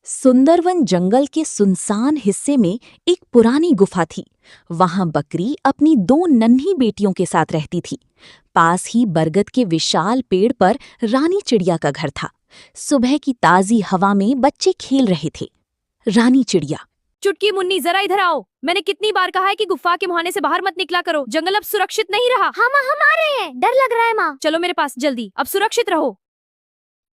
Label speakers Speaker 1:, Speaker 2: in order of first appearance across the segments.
Speaker 1: सुंदरवन जंगल के सुनसान हिस्से में एक पुरानी गुफा थी। वहां बकरी अपनी दो नन्ही बेटियों के साथ रहती थी। पास ही बरगद के विशाल पेड़ पर रानी चिड़िया का घर था। सुबह की ताजी हवा में बच्चे खेल रहे थे। रानी चिड़िया,
Speaker 2: चुटकी मुन्नी जरा इधर आओ। मैंने कितनी बार कहा है कि गुफा के मुहाने से बाहर मत निकला करो। जंगल अब सुरक्षित नहीं रहा।
Speaker 3: हाँ माँ, हम आ रहे हैं। डर लग रहा है माँ।
Speaker 2: चलो मेरे पास जल्दी, अब सुरक्षित रहो।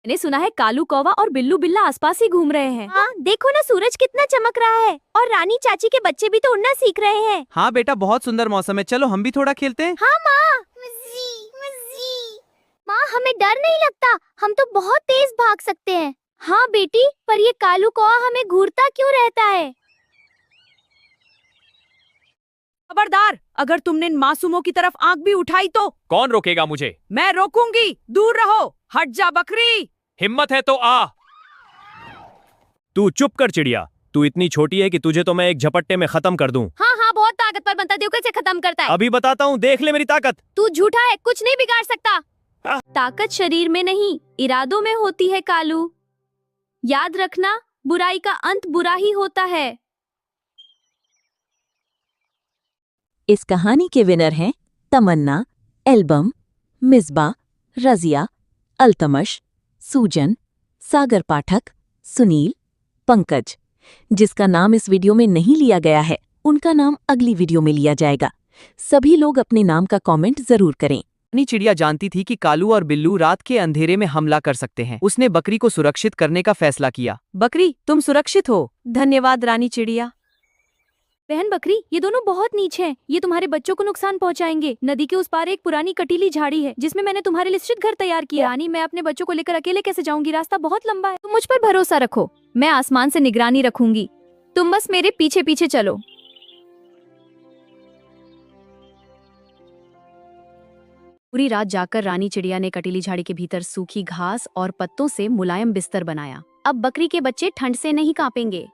Speaker 2: मैंने सुना है कालू कौवा और बिल्लू बिल्ला आसपास ही घूम रहे हैं।
Speaker 3: हाँ देखो ना, सूरज कितना चमक रहा है और रानी चाची के बच्चे भी तो उड़ना सीख रहे हैं।
Speaker 4: हाँ बेटा, बहुत सुंदर मौसम है। चलो हम भी थोड़ा खेलते हैं।
Speaker 3: हाँ माँ। माँ हमें डर नहीं लगता, हम तो बहुत तेज भाग सकते हैं। हाँ बेटी, पर ये कालू कौवा हमें घूरता क्यों रहता है?
Speaker 2: खबरदार, अगर तुमने इन मासूमों की तरफ आंख भी उठाई तो
Speaker 5: कौन रोकेगा मुझे?
Speaker 2: मैं रोकूंगी। दूर रहो। हट जा बकरी।
Speaker 5: हिम्मत है तो आ। तू चुप कर चिड़िया, तू इतनी छोटी है कि तुझे तो मैं एक झपट्टे में खत्म कर दूं।
Speaker 3: हाँ हाँ, बहुत ताकतवर बनता है, कैसे खत्म करता है।
Speaker 5: अभी बताता हूँ, देख ले मेरी ताकत।
Speaker 3: तू झूठा है, कुछ नहीं बिगाड़ सकता।
Speaker 5: हाँ।
Speaker 2: ताकत शरीर में नहीं, इरादों में होती है कालू। याद रखना, बुराई का अंत बुरा ही होता है।
Speaker 1: इस कहानी के विनर हैं तमन्ना, एल्बम, मिसबा, रजिया, अल्तमश, सूजन, सागर पाठक, सुनील, पंकज। जिसका नाम इस वीडियो में नहीं लिया गया है, उनका नाम अगली वीडियो में लिया जाएगा। सभी लोग अपने नाम का कमेंट जरूर करें।
Speaker 4: रानी चिड़िया जानती थी कि कालू और बिल्लू रात के अंधेरे में हमला कर सकते हैं। उसने बकरी को सुरक्षित करने का फैसला किया।
Speaker 2: बकरी, तुम सुरक्षित हो। धन्यवाद रानी चिड़िया। बहन बकरी, ये दोनों बहुत नीच हैं। ये तुम्हारे बच्चों को नुकसान पहुंचाएंगे। नदी के उस पार एक पुरानी कटीली झाड़ी है जिसमें मैंने तुम्हारे लिए स्थिर घर तैयार किया। रानी, मैं अपने बच्चों को लेकर अकेले कैसे जाऊंगी? रास्ता बहुत लंबा है। तुम मुझ पर भरोसा रखो, मैं आसमान से निगरानी रखूंगी। तुम बस मेरे पीछे पीछे चलो। पूरी रात जाकर रानी चिड़िया ने कटीली झाड़ी के भीतर सूखी घास और पत्तों से मुलायम बिस्तर बनाया। अब बकरी के बच्चे ठंड से नहीं कांपेंगे।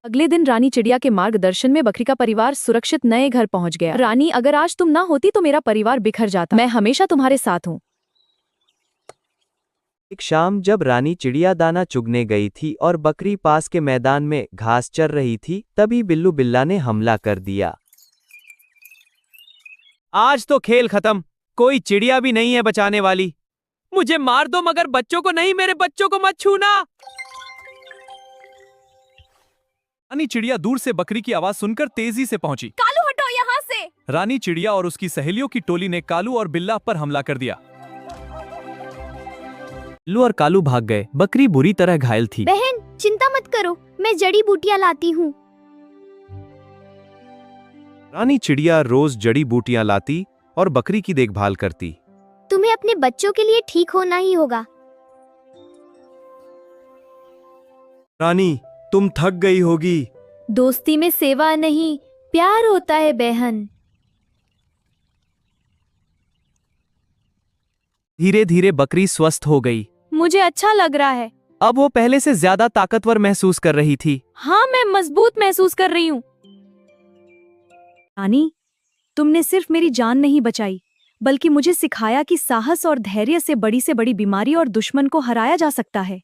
Speaker 2: अगले दिन रानी चिड़िया के मार्गदर्शन में बकरी का परिवार सुरक्षित नए घर पहुंच गया। रानी, अगर आज तुम ना होती तो मेरा परिवार बिखर जाता। मैं हमेशा तुम्हारे साथ हूँ।
Speaker 4: एक शाम जब रानी चिड़िया दाना चुगने गई थी और बकरी पास के मैदान में घास चर रही थी, तभी बिल्लू बिल्ला ने हमला कर दिया।
Speaker 5: आज तो खेल खत्म, कोई चिड़िया भी नहीं है बचाने वाली। मुझे मार दो मगर बच्चों को नहीं, मेरे बच्चों को मत छूना।
Speaker 6: रानी चिड़िया दूर से बकरी की आवाज सुनकर तेजी से पहुंची।
Speaker 2: कालू, हटो यहाँ से।
Speaker 6: रानी चिड़िया और उसकी सहेलियों की टोली ने कालू और बिल्ला पर हमला कर दिया।
Speaker 4: बिल्लू और कालू भाग गए। बकरी बुरी तरह घायल थी।
Speaker 3: बहन चिंता मत करो, मैं जड़ी बूटियां लाती हूँ।
Speaker 6: रानी चिड़िया रोज जड़ी बूटियां लाती और बकरी की देखभाल करती।
Speaker 3: तुम्हें अपने बच्चों के लिए ठीक होना ही होगा।
Speaker 6: रानी, तुम थक गई होगी।
Speaker 2: दोस्ती में सेवा नहीं, प्यार होता है बहन।
Speaker 4: धीरे धीरे बकरी स्वस्थ हो गई।
Speaker 2: मुझे अच्छा लग रहा है।
Speaker 4: अब वो पहले से ज्यादा ताकतवर महसूस कर रही थी।
Speaker 2: हाँ, मैं मजबूत महसूस कर रही हूँ। रानी, तुमने सिर्फ मेरी जान नहीं बचाई, बल्कि मुझे सिखाया कि साहस और धैर्य से बड़ी बीमारी और दुश्मन को हराया जा सकता है।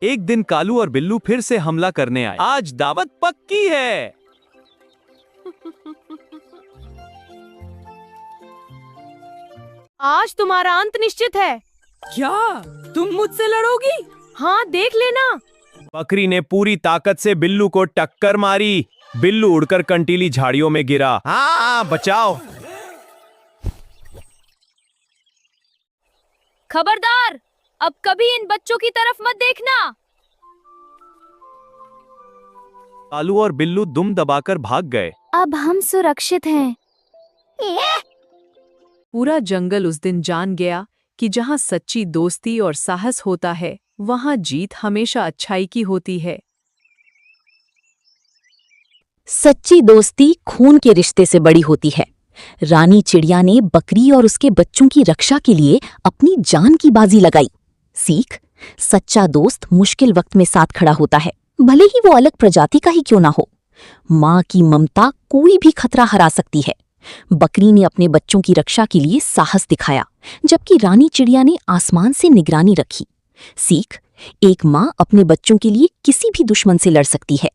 Speaker 6: एक दिन कालू और बिल्लू फिर से हमला करने आए।
Speaker 5: आज दावत पक्की है।
Speaker 2: आज तुम्हारा अंत निश्चित है। क्या तुम मुझसे लड़ोगी? हाँ, देख लेना।
Speaker 5: बकरी ने पूरी ताकत से बिल्लू को टक्कर मारी। बिल्लू उड़कर कंटीली झाड़ियों में गिरा। हाँ, बचाओ।
Speaker 2: खबरदार, अब कभी इन बच्चों की तरफ मत देखना।
Speaker 6: कालू और बिल्लू दुम दबाकर भाग गए।
Speaker 3: अब हम सुरक्षित हैं।
Speaker 2: पूरा जंगल उस दिन जान गया कि जहाँ सच्ची दोस्ती और साहस होता है, वहाँ जीत हमेशा अच्छाई की होती है।
Speaker 1: सच्ची दोस्ती खून के रिश्ते से बड़ी होती है। रानी चिड़िया ने बकरी और उसके बच्चों की रक्षा के लिए अपनी जान की बाजी लगाई। सीख, सच्चा दोस्त मुश्किल वक्त में साथ खड़ा होता है, भले ही वो अलग प्रजाति का ही क्यों ना हो। माँ की ममता कोई भी खतरा हरा सकती है। बकरी ने अपने बच्चों की रक्षा के लिए साहस दिखाया, जबकि रानी चिड़िया ने आसमान से निगरानी रखी। सीख, एक माँ अपने बच्चों के लिए किसी भी दुश्मन से लड़ सकती है।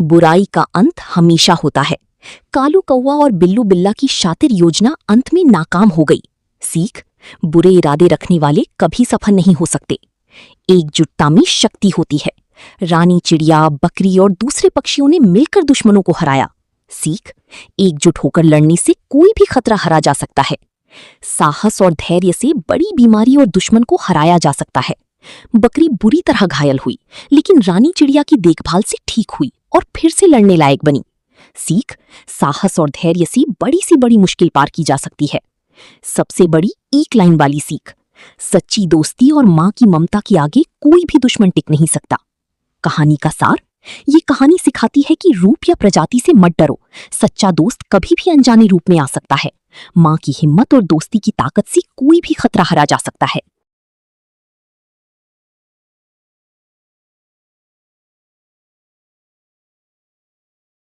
Speaker 1: बुराई का अंत हमेशा होता है। कालू कौवा और बिल्लू बिल्ला की शातिर योजना अंत में नाकाम हो गई। सीख, बुरे इरादे रखने वाले कभी सफल नहीं हो सकते। एकजुटता में शक्ति होती है। रानी चिड़िया, बकरी और दूसरे पक्षियों ने मिलकर दुश्मनों को हराया। सीख, एकजुट होकर लड़ने से कोई भी खतरा हरा जा सकता है। साहस और धैर्य से बड़ी बीमारी और दुश्मन को हराया जा सकता है। बकरी बुरी तरह घायल हुई, लेकिन रानी चिड़िया की देखभाल से ठीक हुई और फिर से लड़ने लायक बनी। सीख, साहस और धैर्य से बड़ी से बड़ी मुश्किल पार की जा सकती है। सबसे बड़ी एक लाइन वाली सीख, सच्ची दोस्ती और माँ की ममता के आगे कोई भी दुश्मन टिक नहीं सकता। कहानी का सार, ये कहानी सिखाती है कि रूप या प्रजाति से मत डरो। सच्चा दोस्त कभी भी अनजाने रूप में आ सकता है। माँ की हिम्मत और दोस्ती की ताकत से कोई भी खतरा हरा जा सकता है।